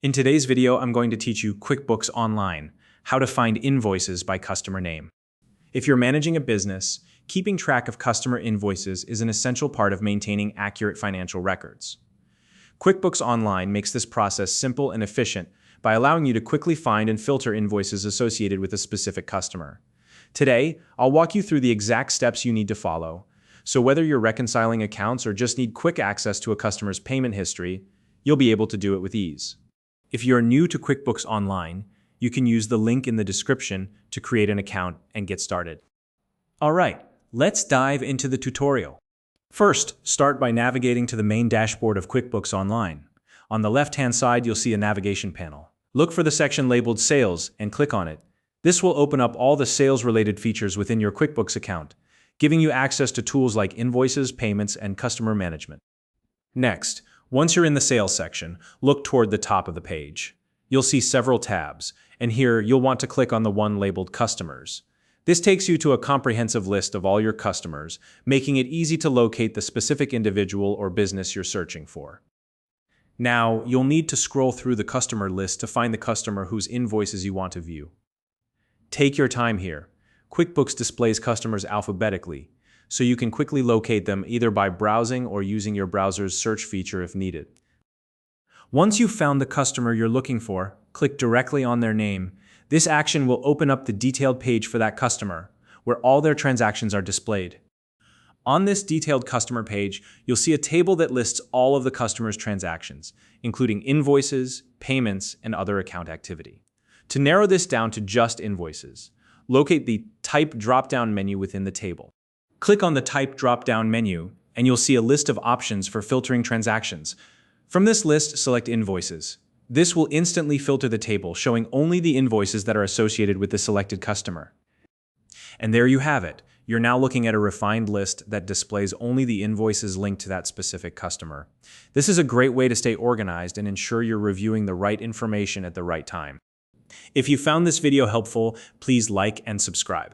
In today's video, I'm going to teach you QuickBooks Online, how to find invoices by customer name. If you're managing a business, keeping track of customer invoices is an essential part of maintaining accurate financial records. QuickBooks Online makes this process simple and efficient by allowing you to quickly find and filter invoices associated with a specific customer. Today, I'll walk you through the exact steps you need to follow, so whether you're reconciling accounts or just need quick access to a customer's payment history, you'll be able to do it with ease. If you're new to QuickBooks Online, you can use the link in the description to create an account and get started. Alright, let's dive into the tutorial. First, start by navigating to the main dashboard of QuickBooks Online. On the left-hand side, you'll see a navigation panel. Look for the section labeled Sales and click on it. This will open up all the sales-related features within your QuickBooks account, giving you access to tools like invoices, payments, and customer management. Next, once you're in the sales section, look toward the top of the page. You'll see several tabs, and here you'll want to click on the one labeled Customers. This takes you to a comprehensive list of all your customers, making it easy to locate the specific individual or business you're searching for. Now, you'll need to scroll through the customer list to find the customer whose invoices you want to view. Take your time here. QuickBooks displays customers alphabetically, so you can quickly locate them either by browsing or using your browser's search feature if needed. Once you've found the customer you're looking for, click directly on their name. This action will open up the detailed page for that customer, where all their transactions are displayed. On this detailed customer page, you'll see a table that lists all of the customer's transactions, including invoices, payments, and other account activity. To narrow this down to just invoices, locate the Type drop-down menu within the table. Click on the Type drop-down menu, and you'll see a list of options for filtering transactions. From this list, select Invoices. This will instantly filter the table, showing only the invoices that are associated with the selected customer. And there you have it. You're now looking at a refined list that displays only the invoices linked to that specific customer. This is a great way to stay organized and ensure you're reviewing the right information at the right time. If you found this video helpful, please like and subscribe.